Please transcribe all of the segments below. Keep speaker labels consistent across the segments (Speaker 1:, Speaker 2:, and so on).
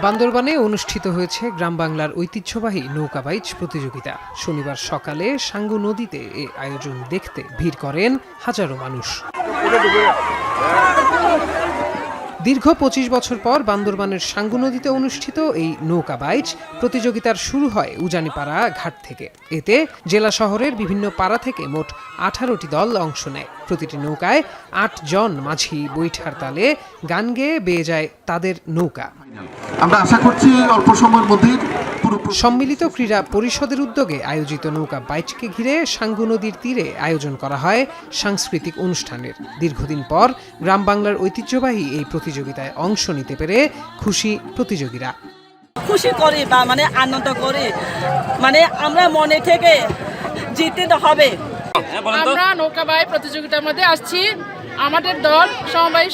Speaker 1: বান্দরবানে অনুষ্ঠিত হয়েছে গ্রাম বাংলার ঐতিহ্যবাহী নৌকাবাইচ প্রতিযোগিতা। শনিবার সকালে সাঙ্গু নদীতে এ আয়োজন দেখতে ভিড় করেন হাজারো মানুষ। দীর্ঘ ২৫ বছর পর বান্দরবানের সাঙ্গু নদীতে অনুষ্ঠিত এই নৌকাবাইচ প্রতিযোগিতার শুরু হয় উজানিপাড়া ঘাট থেকে। এতে জেলা শহরের বিভিন্ন পাড়া থেকে মোট ১৮টি দল অংশ নেয়। প্রতিটি নৌকায় ৮ জন মাঝি বৈঠার তালে গান গেয়ে বেয়ে যায় তাদের নৌকা।
Speaker 2: আমরা আশা করছি অল্প সময়ের মধ্যে
Speaker 1: সম্মিলিত ক্রীড়া পরিষদের উদ্যোগে আয়োজিত নৌকা বাইচকে ঘিরে সাঙ্গু নদীর তীরে আয়োজন করা হয় সাংস্কৃতিক অনুষ্ঠানের। দীর্ঘদিন পর গ্রাম বাংলার ঐতিহ্যবাহী এই প্রতিযোগিতায় অংশ নিতে পেরে খুশি প্রতিযোগীরা।
Speaker 3: খুশি করি বা আনন্দ করি, আমরা মনে থেকে জিততে হবে।
Speaker 4: আমরা নৌকাবাই প্রতিযোগিতার মধ্যে আসছি। আমাদের দল সমবায়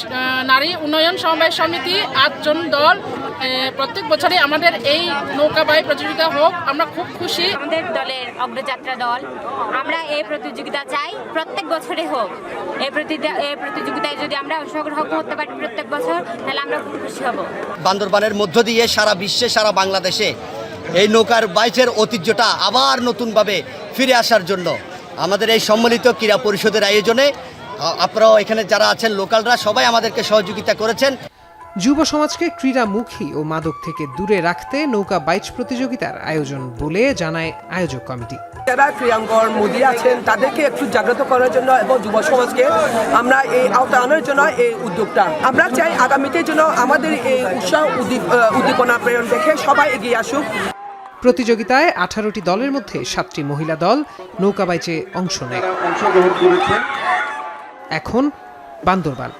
Speaker 4: নারী উন্নয়ন সমবায় সমিতি ৮ জন দল। প্রত্যেক বছরই আমাদের এই নৌকাবাই প্রতিযোগিতা হোক, আমরা খুব খুশি।
Speaker 5: আমাদের দলের অগ্রযাত্রা দল, আমরা এই প্রতিযোগিতা চাই প্রত্যেক বছরে হোক। এই প্রতিযোগিতায় যদি আমরা অংশগ্রহণ করতে পারি প্রত্যেক বছর, তাহলে আমরা খুব খুশি হব।
Speaker 6: বান্দরবানের মধ্য দিয়ে সারা বিশ্বে, সারা বাংলাদেশে এই নৌকার বাইচের ঐতিহ্যটা আবার নতুনভাবে ফিরে আসার জন্য আমাদের এই সম্মিলিত ক্রীড়া পরিষদের আয়োজনে আপনারাও এখানে যারা আছেন লোকালরা সবাই আমাদেরকে সহযোগিতা করেছেন।
Speaker 1: যুব সমাজকে ক্রীড়ামুখী ও মাদক থেকে দূরে রাখতে নৌকা বাইচ প্রতিযোগিতার আয়োজন বলে জানায় আয়োজক কমিটি।
Speaker 7: যারা ক্রীড়াঙ্গন মোদী আছেন তাদেরকে একটু জাগ্রত করার জন্য এবং যুব সমাজকে আমরা এই আওতায় আনার জন্য এই উদ্যোগটা। আমরা চাই আগামীতে যেন আমাদের এই উৎসাহ উদ্দীপনা প্রেরণ দেখে সবাই এগিয়ে আসুক।
Speaker 1: প্রতিযোগিতায় 18টি দলের মধ্যে 7টি মহিলা দল নৌকা বাইচে অংশ নেয়। এখন বান্দরবান